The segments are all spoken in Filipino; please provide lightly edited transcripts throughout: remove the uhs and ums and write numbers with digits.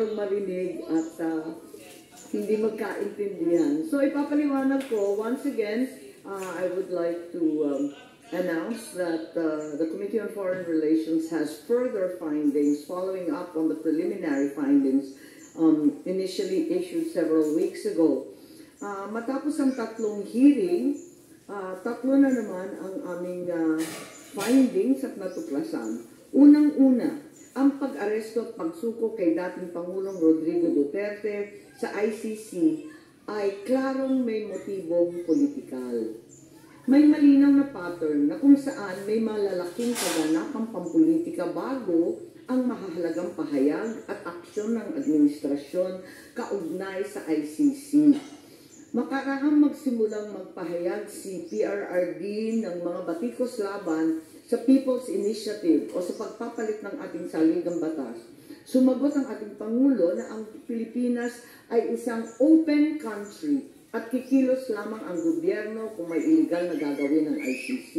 walang marinig at hindi magkaintindihan. So ipapaliwanag ko, once again, I would like to announce that the Committee on Foreign Relations has further findings following up on the preliminary findings initially issued several weeks ago. Matapos ang tatlong hearing, tatlo na naman ang aming findings at natuklasan. Unang-una, ang pag-aresto at pagsuko kay dating Pangulong Rodrigo Duterte sa ICC ay klarong may motibong politikal. May malinaw na pattern na kung saan may malalaking kaganapang pampolitika bago ang mahahalagang pahayag at aksyon ng administrasyon kaugnay sa ICC. Makaraang magsimulang magpahayag si PRRD ng mga batikos laban sa People's Initiative o sa pagpapalit ng ating saligang batas. Sumagot ang ating Pangulo na ang Pilipinas ay isang open country at kikilos lamang ang gobyerno kung may illegal na gagawin ng ICC.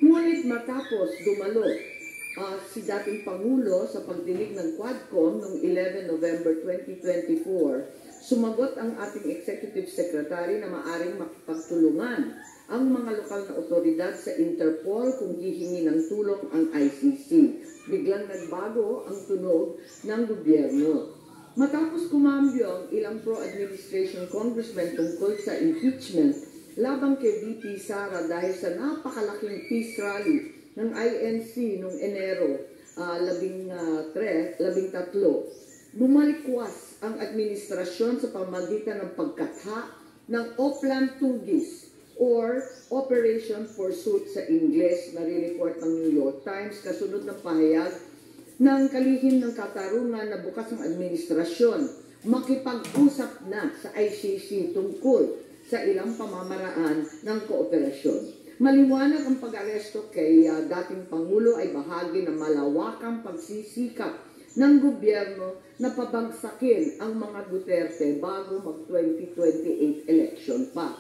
Ngunit matapos dumalo si dating Pangulo sa pagdinig ng Quadcom noong 11 November 2024, sumagot ang ating Executive Secretary na maaring makipagtulungan ang mga lokal na otoridad sa Interpol kung hihingi ng tulong ang ICC. Biglang nagbago ang tunog ng gobyerno. Matapos kumambyo ang ilang pro-administration congressmen tungkol sa impeachment labang kay VP Sara dahil sa napakalaking peace rally ng INC noong Enero 13, bumalikwas ang administrasyon sa pamagitan ng pagkatha ng Oplan Tugis or Operation Pursuit sa Ingles na re-report ng New York Times kasunod ng pahayag ng kalihim ng katarungan na bukas ng administrasyon makipag-usap na sa ICC tungkol sa ilang pamamaraan ng kooperasyon. Maliwanag ang pag-aresto kay dating Pangulo ay bahagi ng malawakang pagsisikap ng gobyerno na pabagsakin ang mga Duterte bago mag-2028 election pa.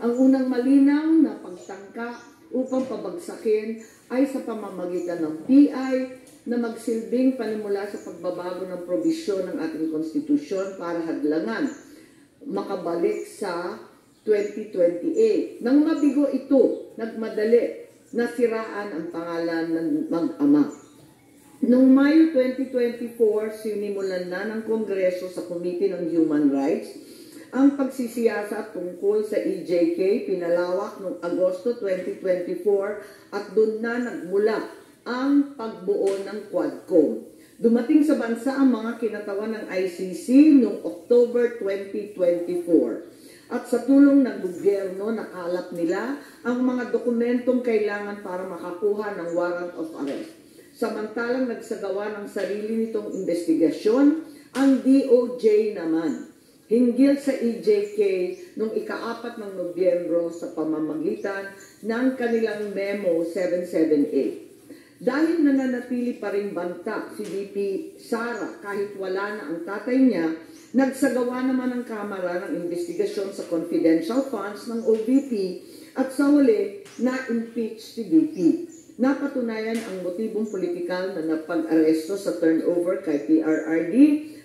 Ang unang malinaw na pagtangka upang pabagsakin ay sa pamamagitan ng PI na magsilbing panimula sa pagbabago ng probisyon ng ating konstitusyon para hadlangan makabalik sa 2028. Nang mabigo ito, nagmadali na siraan ang pangalan ng mag-ama. Noong Mayo 2024, sinimulan na ng Kongreso sa Committee on Human Rights ang pagsisiyasa tungkol sa EJK, pinalawak noong Agosto 2024 at doon na nagmula ang pagbuo ng Quadcom. Dumating sa bansa ang mga kinatawan ng ICC noong October 2024. At sa tulong ng gobyerno, nakalap nila ang mga dokumentong kailangan para makakuha ng warrant of arrest. Samantalang nagsagawa ng sarili nitong investigasyon, ang DOJ naman hinggil sa EJK noong ika-4 ng Nobyembre sa pamamagitan ng kanilang Memo 778. Dahil nananatili pa rin banta si VP Sara kahit wala na ang tatay niya, nagsagawa naman ang Kamara ng investigasyon sa confidential funds ng OVP at sa huli na-impeach si VP. Napatunayan ang motibong politikal na napag-aresto sa turnover kay PRRD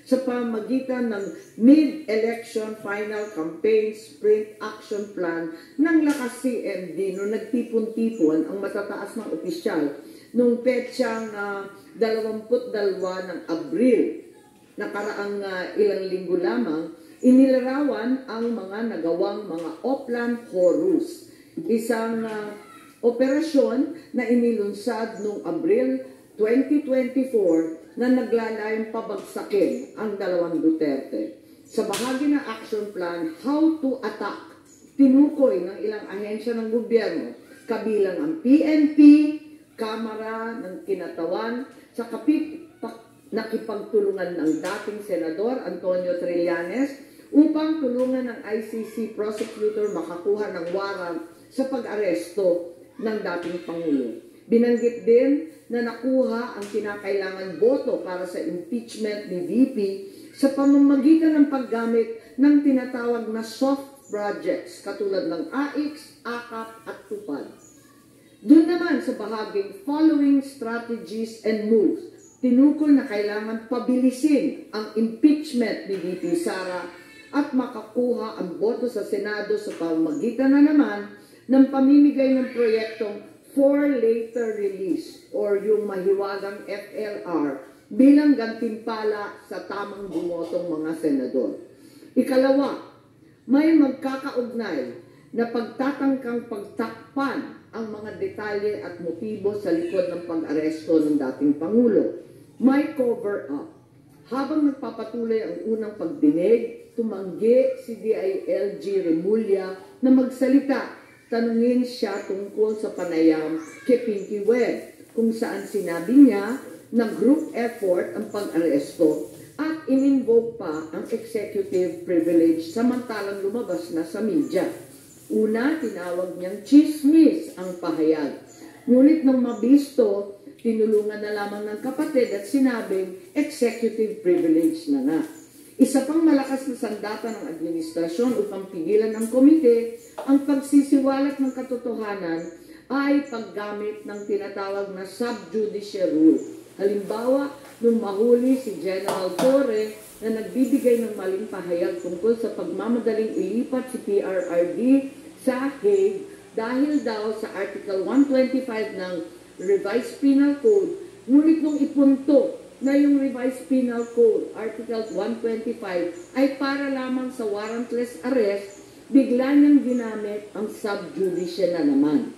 sa pamagitan ng mid-election final campaign sprint action plan ng Lakas CMD noong nagtipon-tipon ang matataas ng opisyal noong petsang 22 ng Abril, nakaraang ilang linggo lamang, inilarawan ang mga nagawang mga Oplan Horus, isang operasyon na inilunsad noong Abril 2024 na naglalayong pabagsakin ang dalawang Duterte. Sa bahagi ng action plan, How to Attack, tinukoy ng ilang ahensya ng gobyerno, kabilang ang PNP, Kamara ng Kinatawan, sa nakipagtulungan ng dating Senador Antonio Trillanes upang tulungan ng ICC prosecutor makakuha ng warrant sa pag-aresto ng dating Pangulo. Binanggit din na nakuha ang kinakailangan boto para sa impeachment ni VP sa pamamagitan ng paggamit ng tinatawag na soft projects katulad ng AIX, AKAP at TUPAD. Doon naman sa bahaging following strategies and moves, tinukol na kailangan pabilisin ang impeachment ni VP Sara at makakuha ang boto sa Senado sa pamamagitan na naman ng pamimigay ng proyektong for later release or yung mahiwagang FLR bilang gantimpala sa tamang bumotong mga senador. Ikalawa, may magkakaugnay na pagtatangkang pagtakpan ang mga detalye at motibo sa likod ng pag-aresto ng dating Pangulo. May cover-up. Habang nagpapatuloy ang unang pagdinig, tumanggi si DILG Remulla na magsalita. Tanungin siya tungkol sa panayam kay Pinky Webb, kung saan sinabi niya na group effort ang pag-aresto at in-invoke pa ang executive privilege samantalang lumabas na sa media. Una, tinawag niyang chismis ang pahayag. Ngunit nang mabisto, tinulungan na lamang ng kapatid at sinabing executive privilege na nga. Isa pang malakas na sandata ng administrasyon upang pigilan ng komite ang pagsisiwalat ng katotohanan ay paggamit ng tinatawag na subjudice rule. Halimbawa, nung mahuli si General Torre na nagbibigay ng maling pahayag tungkol sa pagmamadaling ilipat si PRRD sa Hague dahil daw sa Article 125 ng Revised Penal Code, ngunit nung ipunto na yung Revised Penal Code, Article 125, ay para lamang sa warrantless arrest, bigla niyang ginamit ang subjudice na naman.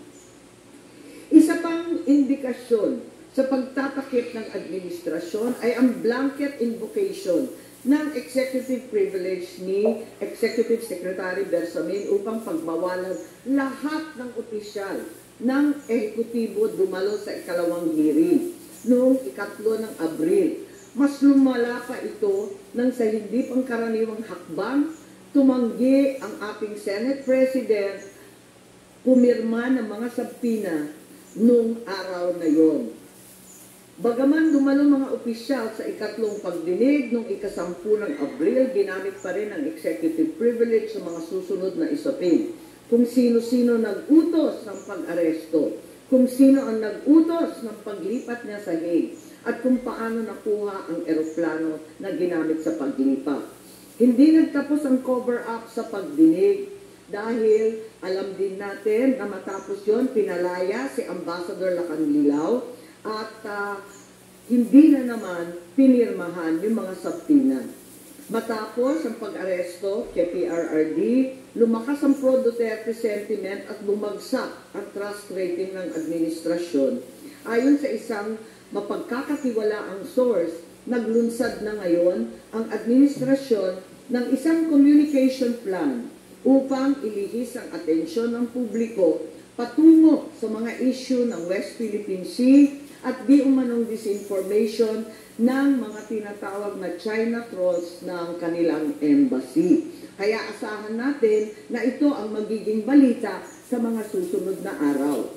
Isa pang indikasyon sa pagtatakip ng administrasyon ay ang blanket invocation ng executive privilege ni Executive Secretary Bersamin upang pagbawalan lahat ng opisyal ng ehekutibo dumalo sa ikalawang hearing noong 3 ng Abril. Mas lumala pa ito nang sa hindi pangkaraniwang hakbang, tumanggi ang ating Senate President, pumirma ng mga sabpina noong araw na yon. Bagaman dumalo mga opisyal sa 3 pagdinig noong 10 ng Abril, ginamit pa rin ang executive privilege sa mga susunod na isapin. Kung sino-sino nag-utos ng pag-aresto, kung sino ang nag-utos ng paglipat niya sa Hague, at kung paano nakuha ang eroplano na ginamit sa paglipat. Hindi nagtapos ang cover-up sa pagdinig dahil alam din natin na matapos yon pinalaya si Ambassador Lacanlilao at hindi na naman pinirmahan yung mga sabtina. Matapos ang pag-aresto kay PRRD, lumakas ang pro-Duterte sentiment at bumagsak ang trust rating ng administrasyon. Ayon sa isang mapagkakatiwalaang source, naglunsad na ngayon ang administrasyon ng isang communication plan upang ilihis ang atensyon ng publiko patungo sa mga issue ng West Philippine Sea at di umanong disinformation ng mga tinatawag na China trolls ng kanilang embassy. Kaya asahan natin na ito ang magiging balita sa mga susunod na araw.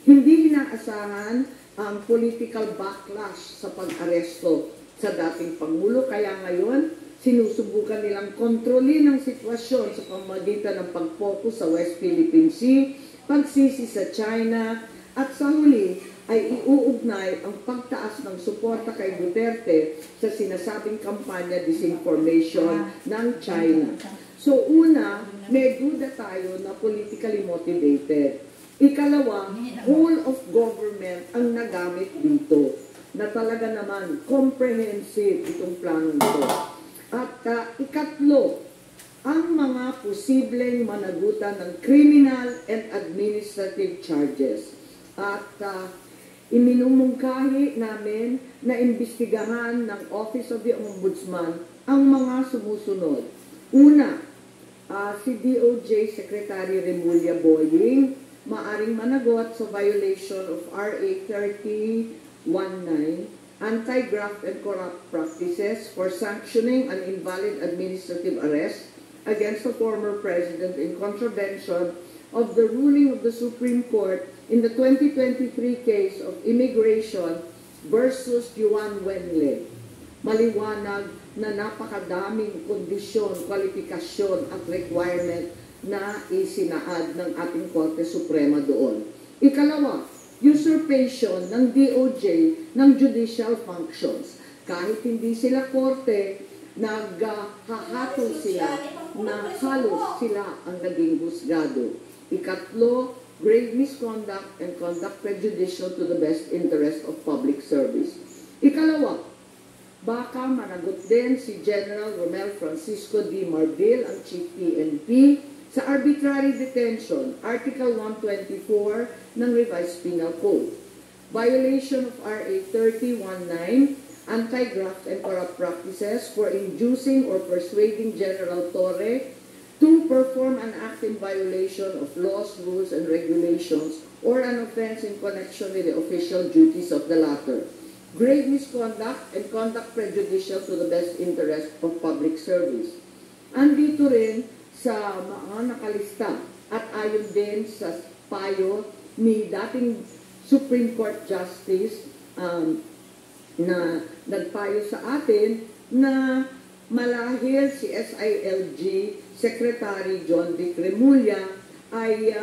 Hindi inaasahan ang political backlash sa pag-aresto sa dating Pangulo, kaya ngayon sinusubukan nilang kontrolin ang sitwasyon sa pamamagitan ng pag-focus sa West Philippine Sea, pagsisi sa China, at sa huli ay iuugnay ang pagtaas ng suporta kay Duterte sa sinasabing kampanya disinformation ng China. So una, may duda tayo na politically motivated. Ikalawa, whole of government ang nagamit dito na talaga naman comprehensive itong planong ito. At ikatlo, ang mga posibleng managutan ng criminal and administrative charges. At iminumungkahi namin na imbestigahan ng Office of the Ombudsman ang mga sumusunod. Una, si DOJ Secretary Remulla Boying maaring managot sa violation of RA 3019, Anti-Graft and Corrupt Practices for sanctioning an invalid administrative arrest against the former president in contravention of the ruling of the Supreme Court in the 2023 case of immigration versus Juan Wenle. Maliwanag na napakadaming kondisyon, kwalifikasyon at requirement na isinaad ng ating Korte Suprema doon. Ikalawa, usurpation ng DOJ ng judicial functions. Kahit hindi sila korte, naghahatol sila na halos sila ang naging husgado. Ikatlo, grave misconduct and conduct prejudicial to the best interest of public service. Ikalawa, baka managot din si General Romel Francisco D. Marbil, ang Chief PNP, sa arbitrary detention, Article 124 ng Revised Penal Code. Violation of RA 3019, anti-graft and corrupt practices for inducing or persuading General Torre to perform an act in violation of laws, rules, and regulations or an offense in connection with the official duties of the latter. Grave misconduct and conduct prejudicial to the best interest of public service. Andito rin sa mga nakalista at ayon din sa payo ni dating Supreme Court Justice na nagpayo sa atin na malahil si SILG Secretary John Vic Remulla ay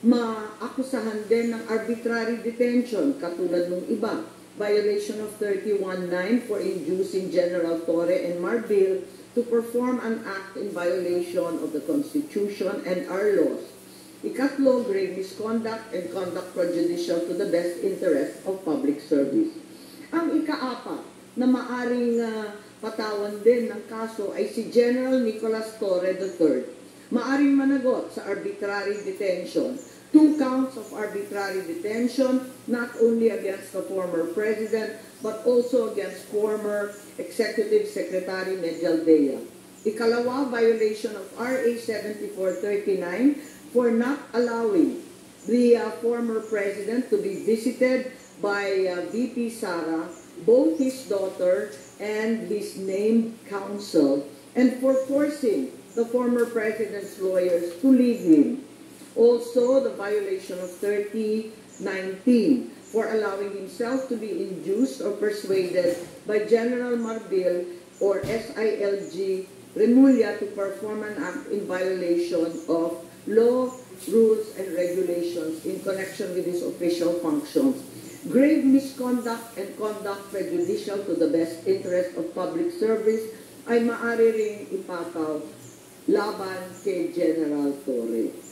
maakusahan din ng arbitrary detention katulad ng iba. Violation of 31.9 for inducing General Torre and Marbil to perform an act in violation of the Constitution and our laws. Ikatlo, grave misconduct and conduct prejudicial to the best interest of public service. Ang ikaapat na maaring patawan din ng kaso ay si General Nicolas Torre III. Maaring managot sa arbitrary detention. 2 counts of arbitrary detention, not only against the former president, but also against former Executive Secretary Medialdea. Ikalawa, violation of RA 7439 for not allowing the former president to be visited by VP Sara, both his daughter and his named counsel, and for forcing the former president's lawyers to leave him. Also, the violation of 3019 for allowing himself to be induced or persuaded by General Marbil or SILG Remulla to perform an act in violation of law, rules, and regulations in connection with his official functions. Grave misconduct and conduct prejudicial to the best interest of public service ay maaari ring ipataw laban kay General Torre.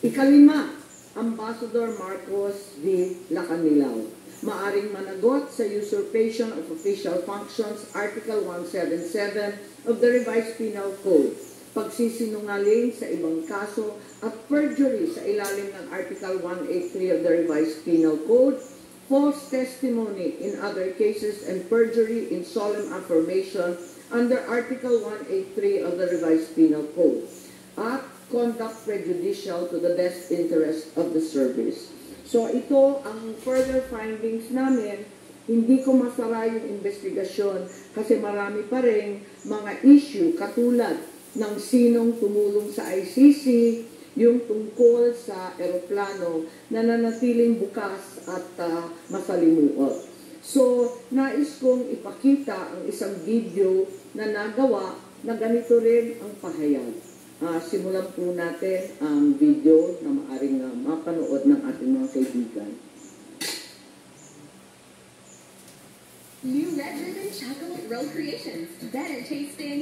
Ikalima, Ambassador Marcos V. Lacanilao. Maaring managot sa usurpation of official functions, Article 177 of the Revised Penal Code, pagsisinungaling sa ibang kaso at perjury sa ilalim ng Article 183 of the Revised Penal Code, false testimony in other cases, and perjury in solemn affirmation under Article 183 of the Revised Penal Code, at conduct prejudicial to the best interest of the service. So ito ang further findings namin. Hindi ko masara yung investigasyon kasi marami pa rin mga issue katulad ng sinong tumulong sa ICC, yung tungkol sa eroplano na nanatiling bukas at masalimuot. So, nais kong ipakita ang isang video na nagawa na ganito rin ang pahayag. Simulan po natin ang video na maaring mapanood ng ating mga kaibigan. New Red Ribbon Chocolate Roll Creations. Better tasting.